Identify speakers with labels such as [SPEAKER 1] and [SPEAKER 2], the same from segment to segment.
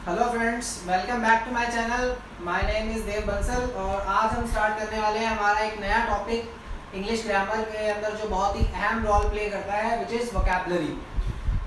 [SPEAKER 1] Hello friends, welcome back to my channel. My name is Dev Bansal और आज हम start करने वाले हैं हमारा एक नया टॉपिक इंग्लिश ग्रामर के अंदर जो बहुत ही अहम रोल प्ले करता है, विच इज़ वोकैबुलरी।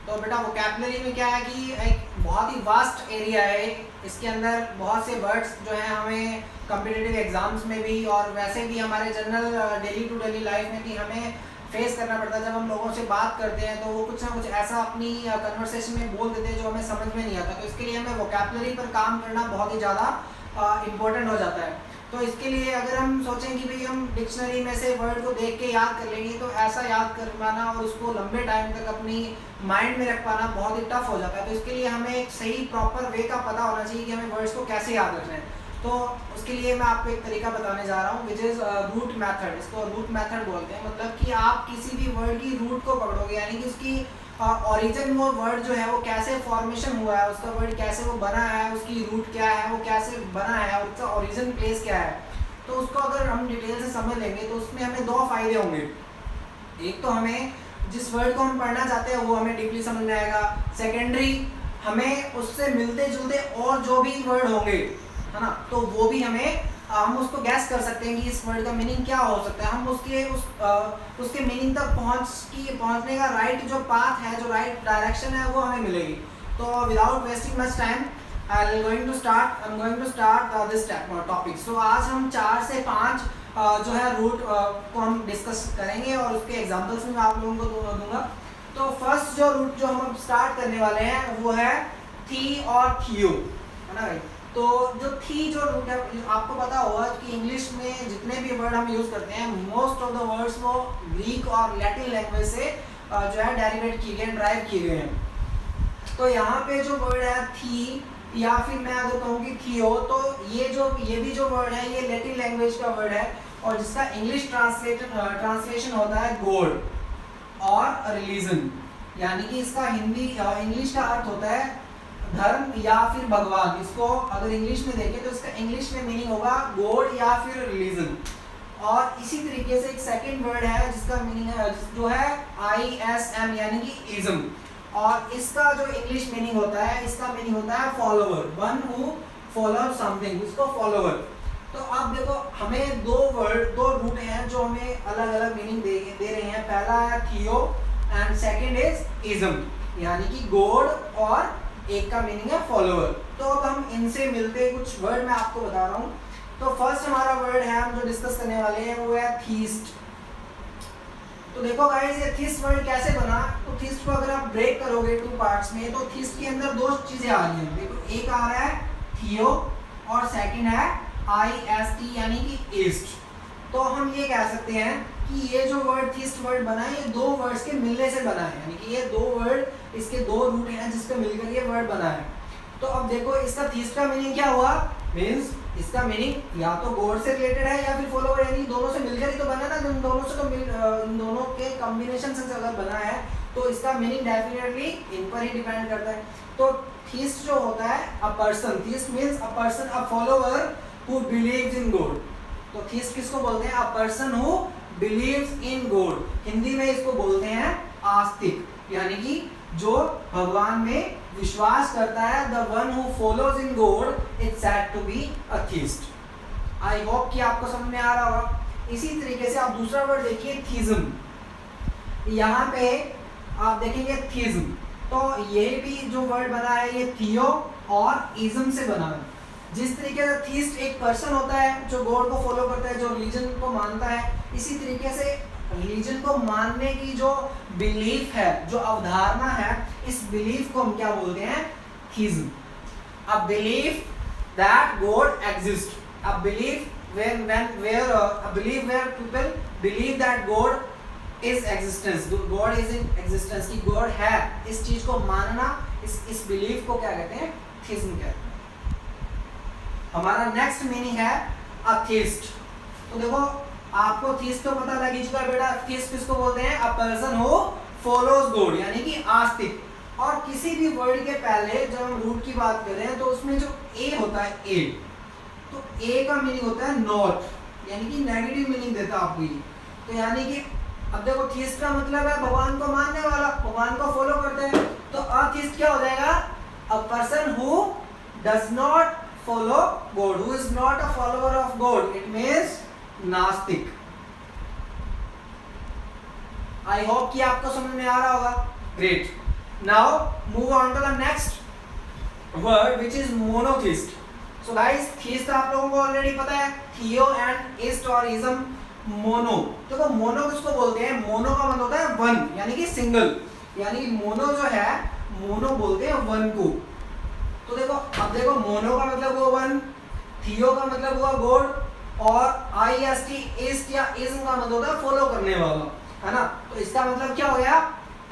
[SPEAKER 1] तो बेटा वोकैबुलरी में क्या है कि एक बहुत ही वास्ट एरिया है। इसके अंदर बहुत से वर्ड्स जो हैं हमें कॉम्पिटिटिव एग्जाम्स में भी और वैसे भी हमारे general daily to daily life में भी हमें फेस करना पड़ता है। जब हम लोगों से बात करते हैं तो वो कुछ ना कुछ ऐसा अपनी कन्वर्सेशन में बोल देते हैं जो हमें समझ में नहीं आता। तो इसके लिए हमें वोकैबुलरी पर काम करना बहुत ही ज़्यादा इम्पोर्टेंट हो जाता है। तो इसके लिए अगर हम सोचें कि भाई हम डिक्शनरी में से वर्ड को देख के याद कर लेंगे तो ऐसा याद कर पाना और उसको लंबे टाइम तक अपनी माइंड में रख पाना बहुत ही टफ हो जाता है। तो इसके लिए हमें एक सही प्रॉपर वे का पता होना चाहिए कि हमें वर्ड्स को कैसे याद रखना है। तो उसके लिए मैं आपको एक तरीका बताने जा रहा हूँ, विच इज़ रूट मेथड। इसको रूट मेथड बोलते हैं। मतलब कि आप किसी भी वर्ड की रूट को पकड़ोगे, यानी कि उसकी ओरिजिन वो वर्ड जो है वो कैसे फॉर्मेशन हुआ है, उसका वर्ड कैसे वो बना है, उसकी रूट क्या है, वो कैसे बना है और उसका ओरिजिन प्लेस क्या है। तो उसको अगर हम डिटेल से समझ लेंगे तो उसमें हमें दो फायदे होंगे। एक तो हमें जिस वर्ड को हम पढ़ना चाहते हैं वो हमें डीपली समझ में आएगा। सेकेंडरी, हमें उससे मिलते जुलते और जो भी वर्ड होंगे, है ना, तो वो भी हम उसको गैस कर सकते हैं कि इस वर्ड का मीनिंग क्या हो सकता है। हम उसके मीनिंग तक पहुंचने का राइट जो पाथ है, जो राइट डायरेक्शन है, वो हमें मिलेगी। तो without wasting much time I am going to start this topic. So आज हम 4 से 5 जो है रूट को हम डिस्कस करेंगे और उसके एग्जांपल्स में मैं आप लोगों को दूंगा। तो फर्स्ट जो रूट जो हम स्टार्ट करने वाले हैं वो है थी और थियो, है ना भाई। तो जो थी जो रूट है, आपको पता होगा कि इंग्लिश में जितने भी वर्ड हम यूज करते हैं, मोस्ट ऑफ द वर्ड्स वो ग्रीक और लैटिन लैंग्वेज से जो है डेरिवेट किए गए, ड्राइव किए गए हैं। तो यहाँ पे जो वर्ड है थी, या फिर मैं अगर कहूँ कि थियो, तो ये भी जो वर्ड है ये लैटिन लैंग्वेज का वर्ड है और जिसका इंग्लिश ट्रांसलेशन होता है गॉड और रिलीजन। यानी कि इसका हिंदी इंग्लिश का अर्थ होता है धर्म या फिर भगवान। इसको अगर इंग्लिश में देखें तो इसका इंग्लिश में मीनिंग होगा गॉड या फिर रिलीजन। और इसी तरीके से एक सेकंड वर्ड है जिसका मीनिंग है जो है ISM, यानी कि इज्म। और इसका जो इंग्लिश मीनिंग होता है, इसका मीनिंग होता है follower, one who follow something, इसको फॉलोवर। तो अब देखो हमें दो रूट हैं जो हमें अलग अलग मीनिंग दे रहे हैं। पहला है theo and second is ism, यानी कि गॉड, और एक का मीनिंग है फॉलोवर। तो अब हम इनसे मिलते कुछ वर्ड मैं आपको बता रहा हूँ। तो फर्स्ट हमारा वर्ड है हम जो डिस्कस करने वाले हैं वो है थीस्ट। तो देखो गाइस, ये थीस्ट वर्ड कैसे बना। तो थीस्ट को अगर आप ब्रेक करोगे 2 पार्ट्स में तो थीस्ट के अंदर 2 चीजें आ रही हैं। देखो, एक आ रहा है थियो और सेकंड है IST, यानी कि ईस्ट। तो हम ये कह सकते हैं कि ये जो वर्ड थीस्ट वर्ड बना है ये 2 वर्ड्स के मिलने से बना है, यानी कि ये 2 वर्ड, इसके 2 रूट हैं जिसके मिलकर ये वर्ड बना है। तो अब देखो इसका थीस्ट का मीनिंग क्या हुआ, मींस इसका मीनिंग या तो गॉड से रिलेटेड है या फिर फॉलोवर, यानी दोनों से मिलकर ही तो बना ना। इन दोनों से तो इन दोनों के कॉम्बिनेशन से अगर बना है तो इसका मीनिंग डेफिनेटली इन पर ही डिपेंड करता है। तो थीस्ट जो होता है a person, theist means a person, a follower who believes in God. तो थीस्ट किसको बोलते हैं, अ person who believes in God. Hindi में इसको बोलते हैं आस्तिक, यानी कि जो भगवान में विश्वास करता है। The one who follows in God is said to be a theist. I hope कि आपको समझ में आ रहा होगा। इसी तरीके से आप दूसरा वर्ड देखिए थीज्म। यहाँ पे आप देखेंगे थीज्म, तो ये भी जो वर्ड बना है ये थियो और इज्म से बना है। जिस तरीके से थीस्ट एक पर्सन होता है जो गॉड को फॉलो करता है, जो रिलीजन को मानता है, इसी तरीके से रिलीजन को मानने की जो बिलीफ है, जो अवधारणा है, इस बिलीफ को हम क्या बोलते हैं, theism. A belief that God exist, a belief where people believe that God is existence, God is in existence, कि गॉड है, इस चीज को मानना, इस बिलीफ को क्या कहते हैं, थीज्म कहते हैं। हमारा नेक्स्ट मीनिंग है अथीस्ट। तो देखो आपको थीस्ट तो पता लग ही चुका है बेटा, थीस्ट किसको बोलते हैं, अ पर्सन हु फॉलोज गॉड, यानी कि आस्तिक। और किसी भी वर्ड के पहले जब हम रूट की बात कर रहे हैं तो उसमें जो ए होता है, ए, तो ए का मीनिंग होता है नॉट, यानी कि नेगेटिव मीनिंग देता है आपको ये। तो यानी कि अब देखो थीस्ट का मतलब है भगवान को मानने वाला, भगवान को फॉलो करते हैं। तो अथीस्ट क्या हो जाएगा, a person who does not follow God, who is not a follower of God, it means नास्तिक। आई होप कि आपको समझ में आ रहा होगा। Great, now move on to the next word which is monotheist. So guys, theist आप लोगों को ऑलरेडी पता है, थियो एंड इस्ट और इज्म। मोनो, देखो मोनो किसको बोलते हैं? मोनो का मतलब होता है वन, यानी कि सिंगल, यानी कि मोनो जो है, मोनो बोलते हैं वन को। तो देखो, अब देखो मोनो का मतलब हुआ वन, थियो का मतलब हुआ गॉड, और आईएसटी इस्ट या इज्म का मतलब होता है फॉलो करने वाला, है ना। तो इसका मतलब क्या हो गया?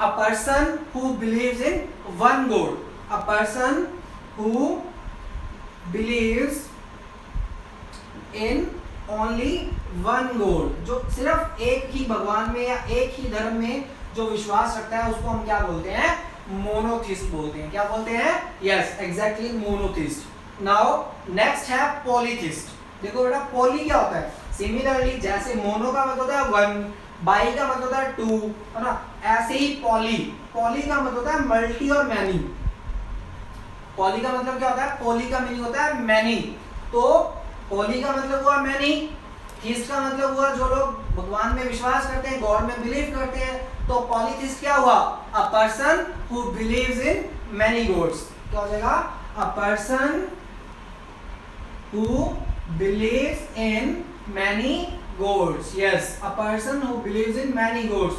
[SPEAKER 1] अ person who believes in one God, a person who believes in only one God, जो सिर्फ एक ही भगवान में या एक ही धर्म में जो विश्वास रखता है, उसको हम क्या बोलते हैं? मोनोथिस्ट बोलते हैं। क्या बोलते हैं? Yes, exactly, monotheist. Now next है पॉलीथिस्ट। देखो बेटा, पॉली क्या होता है? सिमिलरली जैसे मोनो का मतलब होता है वन, बाई का मतलब होता है टू, है ना, ऐसे ही पॉली, पॉली का मतलब होता है मल्टी और मैनी। पॉली का मतलब क्या होता है? पॉली का मीनिंग होता है मैनी। तो पॉली का मतलब हुआ मैनी, थीस्ट का मतलब हुआ जो लोग भगवान में विश्वास करते हैं, गॉड में बिलीव करते हैं। तो पॉलीथिस्ट क्या हुआ? A person who believes in many gods. क्या हो जाएगा? A person who believes in many gods. Yes, a person who believes in many gods,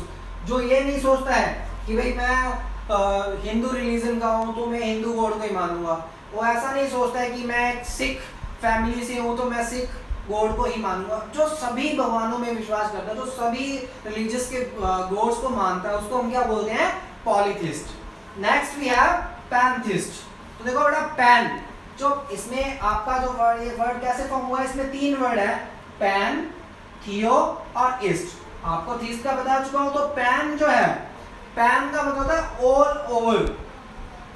[SPEAKER 1] जो ये नहीं सोचता है कि भाई मैं हिंदू रिलीजन का हूँ तो मैं हिंदू गॉड को ही मानूंगा। वो ऐसा नहीं सोचता है कि मैं सिख फैमिली से हूँ तो मैं सिख गॉड को ही मानूंगा। जो सभी भगवानों में विश्वास करता है, जो सभी रिलीजियस के गॉड्स को मानता है, उसको हम क्या बोलते हैं? Polytheist. Next we have pantheist. तो देखो बेटा, पैन, जो इसमें आपका जो वर्ड, ये वर्ड कैसे फॉर्म हुआ है? इसमें तीन वर्ड है, पैन, थियो और इस्ट। आपको थीस्ट का बता चुका हूं। तो पैन जो है, पैन का मतलब होता है ऑल ओवर,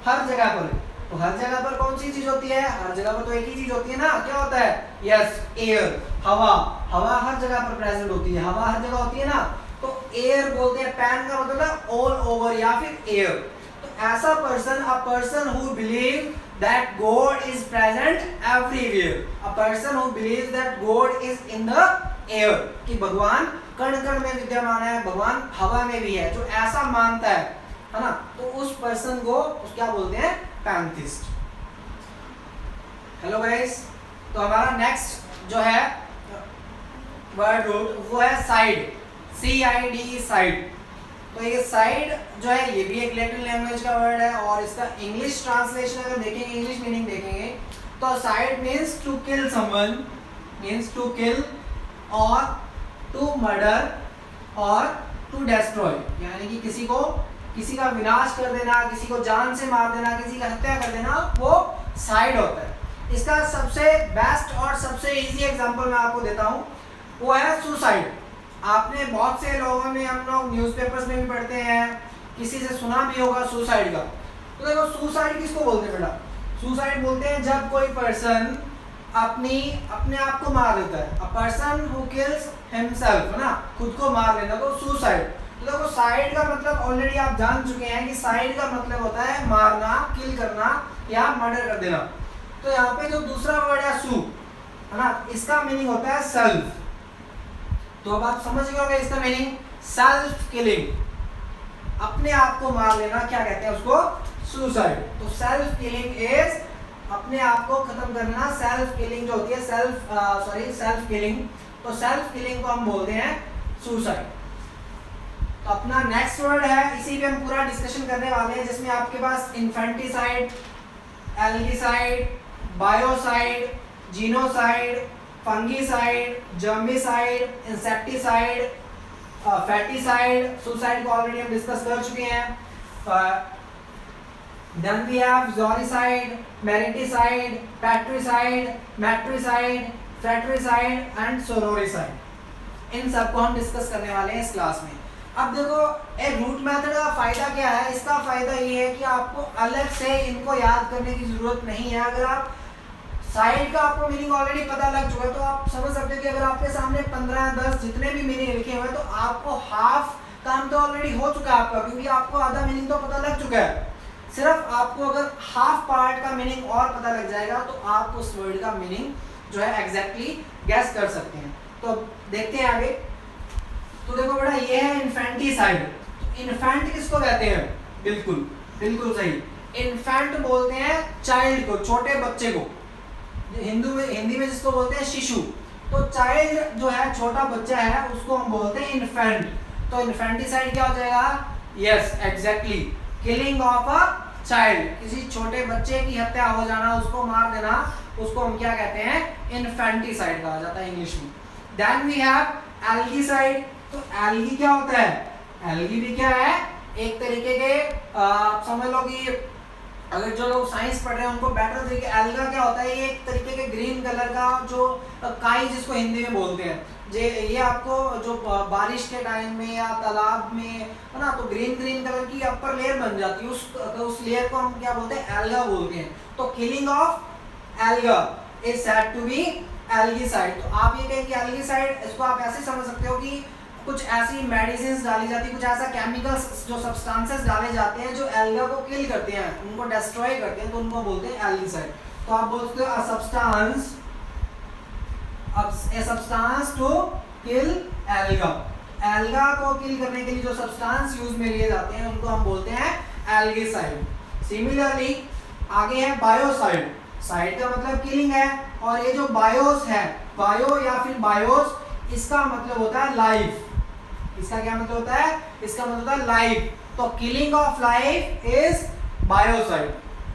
[SPEAKER 1] हर जगह पर। तो हर जगह पर कौन सी चीज होती है? हर जगह पर तो एक ही चीज होती है ना। क्या होता है? यस, एयर, हवा। हवा हर जगह पर प्रेजेंट होती है, हवा हर जगह होती है ना। तो एयर बोलते हैं। पैन का मतलब है ऑल ओवर या फिर एयर। तो ऐसा person, a person who believe that God is present everywhere, a person who believes that God is in the air, कि भगवान कण कण में विद्यमान है, भगवान हवा में भी है, जो ऐसा मानता है ना, तो उस पर्सन को क्या बोलते हैं? पैनथिस्ट। हेलो गाइस, तो हमारा नेक्स्ट जो है वर्ड रूट वो है साइड, CID, साइड। तो ये साइड जो है, ये भी एक लैटिन लैंग्वेज का वर्ड है, और इसका इंग्लिश ट्रांसलेशन अगर देखेंगे, इंग्लिश मीनिंग देखेंगे, तो cide means to kill someone, means to kill, और टू मर्डर, और टू डिस्ट्रॉय, यानी कि किसी का विनाश कर देना, किसी को जान से मार देना, किसी का हत्या कर देना, वो साइड होता है। इसका सबसे बेस्ट और सबसे इजी एग्जांपल मैं आपको देता हूँ, वो है सुसाइड। आपने बहुत से लोगों ने, हम लोग न्यूज़पेपर्स में भी पढ़ते हैं, किसी से सुना भी होगा सुसाइड का। तो देखो, सुसाइड किसको बोलते हैं बेटा? सुसाइड बोलते हैं जब कोई पर्सन अपने आप को मार देता है, अ पर्सन हु किल्स हिमसेल्फ, है ना, खुद को मार लेना, तो सुसाइड। तो देखो, साइड का मतलब ऑलरेडी आप जान चुके हैं कि साइड का मतलब होता है मारना, किल करना या मर्डर कर देना। तो यहाँ पे जो दूसरा वर्ड है सु, है ना, इसका मीनिंग होता है सेल्फ। तो अब आप समझ गए होंगे इसका मीनिंग, सेल्फ किलिंग, अपने आप को मार लेना, क्या कहते हैं उसको? सुसाइड। तो सेल्फ किलिंग इज अपने आप को खत्म करना। सेल्फ किलिंग जो होती है, सेल्फ किलिंग, तो सेल्फ किलिंग को हम बोलते हैं सुसाइड। तो अपना नेक्स्ट वर्ड है, इसी पे हम पूरा डिस्कशन करने वाले हैं, जिसमें आपके पास infanticide, algicide, biocide, genocide, fungicide, germicide, insecticide, feticide, suicide को ऑलरेडी हम डिस्कस कर चुके हैं। Then we have uxoricide, mariticide, patricide, matricide, fratricide and sororicide. इन सब को हम डिस्कस करने वाले हैं इस क्लास में। अब देखो, एक रूट मेथड का फायदा क्या है? इसका फायदा ये है कि आपको अलग से इनको याद करने की जरूरत नहीं है। अगर आप साइड का आपको मीनिंग ऑलरेडी पता लग चुका है, तो आप समझ सकते हो कि अगर आपके सामने 15, 10 जितने भी मीनिंग लिखे हुए हैं, तो आपको हाफ काम तो ऑलरेडी हो चुका है आपका, क्योंकि आपको आधा मीनिंग तो पता लग चुका है। सिर्फ आपको अगर हाफ पार्ट का मीनिंग और पता लग जाएगा तो आप उस वर्ड का मीनिंग जो है एग्जैक्टली गैस कर सकते हैं। तो देखते हैं आगे। तो देखो बेटा, ये है इन्फेंटिसाइड। इन्फेंट किसको कहते हैं? बिल्कुल बिल्कुल सही, इन्फेंट बोलते हैं चाइल्ड को, छोटे बच्चे को। हिंदी में जिसको बोलते हैं शिशु। तो चाइल्ड जो है, छोटा बच्चा है, उसको हम बोलते हैं इन्फेंट। तो इन्फेंटिसाइड क्या हो जाएगा? Yes exactly, killing of a child, किसी छोटे बच्चे की हत्या हो जाना, उसको मार देना, उसको हम क्या कहते हैं? इन्फेंटिसाइड कहा जाता है इंग्लिश में। Then we have algicide. तो एल्गी क्या होता है? एल्गी भी क्या है? एक तरीके के समझ लो कि अगर जो लोग साइंस पढ़ रहे हैं उनको बेटर तरीके, एल्गा क्या होता है? ये एक तरीके के ग्रीन कलर का जो काई जिसको हिंदी में बोलते हैं, ये आपको जो बारिश के टाइम में या तालाब में है ना, तो ग्रीन ग्रीन कलर की अपर लेयर बन जाती है, उस लेयर को हम क्या बोलते हैं? एल्गा बोलते हैं। तो killing of alga is said to be algicide. तो आप ये कहें कि एल्गीसाइड, इसको आप ऐसे समझ सकते हो कि कुछ ऐसी मेडिसिन डाली जाती है, कुछ ऐसा केमिकल्स जो सब्सटेंसेस डाले जाते हैं जो एल्गा को किल करते हैं, उनको डिस्ट्रॉय करते हैं, तो उनको बोलते हैं एल्गीसाइड। तो आप बोल सकते हो a substance to kill algae. Algae को किल करने के लिए जो सब्सटेंस यूज में लिए जाते हैं उनको हम बोलते हैं एल्गीसाइड। सिमिलरली आगे है बायोसाइड। साइड का मतलब किलिंग है, और ये जो बायोस है, बायो या फिर बायोस, इसका मतलब होता है लाइफ। इसका क्या मतलब होता है? इसका मतलब होता है लाइफ। तो killing of life is biocide.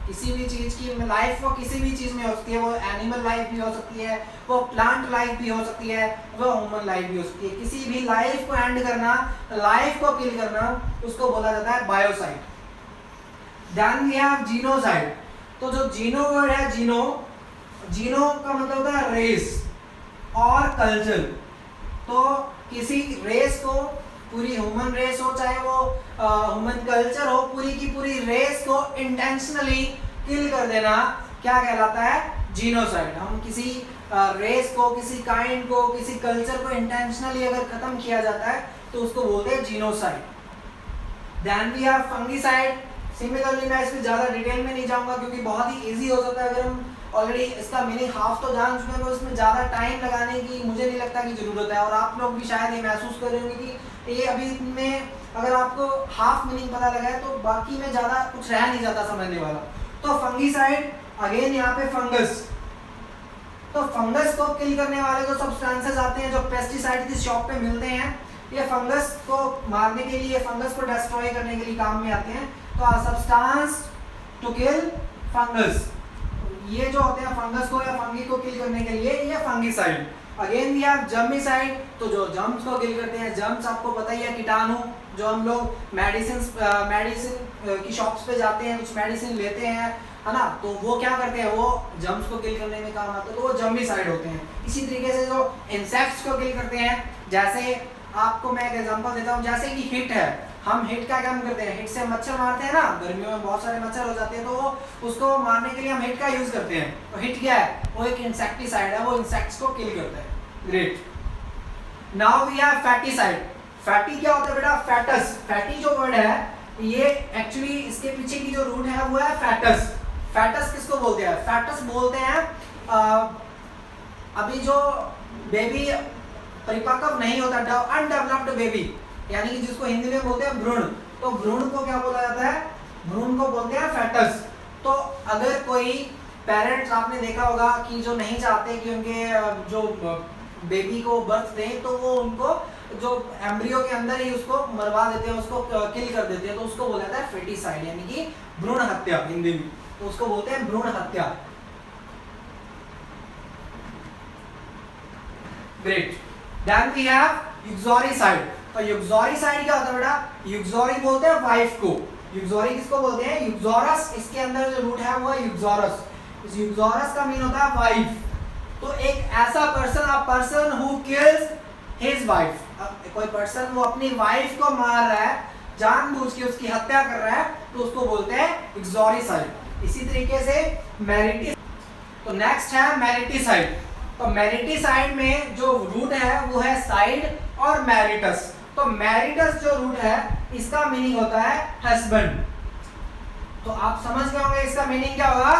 [SPEAKER 1] किसी भी चीज की लाइफ वो किसी भी चीज में हो सकती है, वो एनिमल लाइफ भी हो सकती है, वो प्लांट लाइफ भी हो सकती है, वो ह्यूमन लाइफ भी हो सकती है। किसी भी लाइफ को एंड करना, लाइफ को किल करना, उसको बोला जाता है biocide. Then we have genocide. तो जो जीनो वर्ड है, जीनो का मतलब होता है रेस और कल्चर। तो किसी रेस को, पूरी ह्यूमन रेस हो चाहे वो ह्यूमन कल्चर हो, पूरी की पूरी रेस को इंटेंशनली किल कर देना क्या कहलाता है? जीनोसाइड। हम किसी रेस को, किसी काइंड को, किसी कल्चर को इंटेंशनली अगर खत्म किया जाता है तो उसको बोलते हैं genocide. Then we have fungicide. Similarly मैं इसमें ज़्यादा डिटेल में नहीं जाऊंगा क्योंकि बहुत ही इजी हो जाता है। अगर हम ऑलरेडी इसका मीनिंग हाफ तो जान चुके हैं तो इसमें ज़्यादा टाइम लगाने की मुझे नहीं लगता कि ज़रूरत है। और आप लोग भी शायद ये महसूस कर रहे होंगे कि ये अभी में अगर आपको हाफ मीनिंग पता लगा है तो बाकी में ज़्यादा कुछ रह नहीं जाता समझने वाला। तो फंगिसाइड, अगेन यहाँ पे फंगस। तो फंगस को किल करने वाले जो सब्सटेंसेस आते हैं, जो पेस्टिसाइड की शॉप पे मिलते हैं, ये फंगस को मारने के लिए, फंगस को डिस्ट्रॉय करने के लिए काम में आते हैं। तो सब्सटेंस टू किल फंगस, ये जो होते हैं फंगस को या फंगी को किल करने के लिए, ये fungicide. Again we have germicide. तो जो जर्म्स को किल करते हैं, जर्म्स आपको पता ही है, कीटाणु, जो हम लोग मेडिसिन की शॉप्स पे जाते हैं, कुछ मेडिसिन लेते हैं, है ना, तो वो क्या करते हैं? वो जर्म्स को किल करने में काम आते हैं, तो वो जर्मिसाइड होते हैं। इसी तरीके से जो इंसेक्ट्स को किल करते हैं, जैसे आपको मैं एक एग्जांपल देता हूँ, जैसे कि हिट है, हम हिट का काम करते हैं, हिट से मच्छर मारते हैं ना, गर्मियों में बहुत सारे मच्छर हो जाते हैं, तो उसको मारने के लिए हम हिट का यूज करते हैं। तो हिट क्या है? वो एक इंसेक्टिसाइड है, वो इंसेक्ट्स को किल करता है। Great. Now we have feticide. फैटी क्या होता है बेटा? फैटस। फैटी जो वर्ड है, ये एक्चुअली इसके पीछे की जो रूट है वो है फैटस। फैटस किसको बोलते हैं? फैटस बोलते हैं अभी जो बेबी परिपक्व नहीं होता, अनडेवलप्ड बेबी, यानी कि जिसको हिंदी में बोलते हैं भ्रूण। तो भ्रूण को क्या बोला जाता है? भ्रूण को बोलते हैं फैटस। तो अगर कोई पेरेंट्स, आपने देखा होगा कि जो नहीं चाहते कि उनके जो बेबी को बर्थ दें, तो वो उनको जो एम्ब्रियो के अंदर ही उसको मरवा देते हैं, उसको किल कर देते हैं, तो उसको बोला जाता है फेटिसाइड, यानी कि भ्रूण हत्या हिंदी में, तो उसको बोलते हैं भ्रूण हत्या। Great. Then we have uxoricide. तो यूक्सोरिसाइड क्या होता है बेटा? यूक्सोरी बोलते हैं वाइफ को। यूक्सोरी किसको बोलते हैं? यूक्सोरस, इसके अंदर जो रूट है वो है यूक्सोरस। इस यूक्सोरस का मीन होता है वाइफ। तो एक ऐसा person, a person who kills his wife, कोई पर्सन वो अपनी वाइफ को मार रहा है, जानबूझ के उसकी हत्या कर रहा है, तो उसको बोलते हैं यूक्सोरिसाइड। इसी तरीके से मेरिटी। तो नेक्स्ट है मेरिटिसाइड। तो मेरिटिसाइड में जो रूट है वो है साइड और मैरिटस। तो मैरिटस जो रूट है, इसका मीनिंग होता है हस्बैंड। तो आप समझ गए होंगे इसका मीनिंग क्या होगा,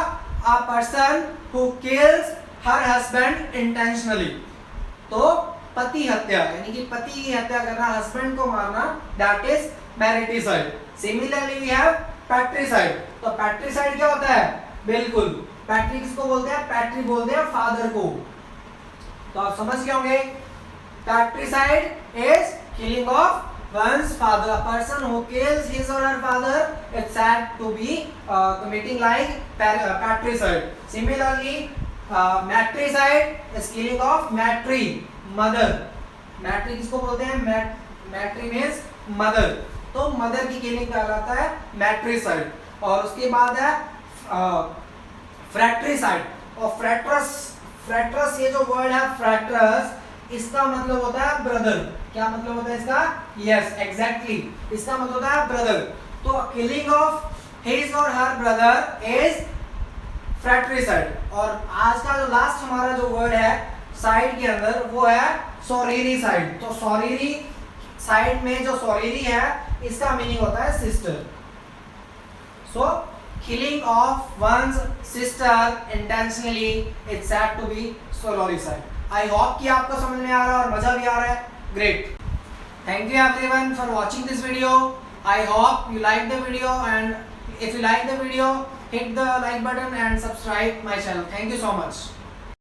[SPEAKER 1] अ person who kills her husband intentionally. तो पति हत्या यानी कि पति की हत्या करना, हस्बैंड को मारना, that is mariticide. Similarly we have patricide. तो पैट्रिसाइड क्या होता है, बिल्कुल पैट्री किसको बोलते हैं, पैट्री बोलते हैं फादर को। तो आप समझ गए होंगे patricide is killing of one's father. A person who kills his or her father is said to be committing like patricide. Similarly, matricide is killing of matri, mother. Matri किसको बोलते हैं, matri means mother. तो mother की killing कहलाता है matricide. और उसके बाद है fratricide. और fratrus ये जो वर्ड है fratrus, इसका मतलब होता है ब्रदर। क्या मतलब होता है इसका, यस एग्जैक्टली, इसका मतलब होता है ब्रदर। तो किलिंग ऑफ हिज और हर ब्रदर इज फ्रैट्रिसाइड। और आज का जो लास्ट हमारा जो वर्ड है साइड के अंदर वो है सोरीरी साइड। तो सोरीरी साइड में जो सोरीरी है इसका मीनिंग होता है sister. So killing of one's sister intentionally is said to be sororicide. I hope कि आपको समझ में आ रहा है और मजा भी आ रहा है। Great. Thank you everyone for watching this video. I hope you like the video, and if you like the video, hit the like button and subscribe my channel. Thank you so much.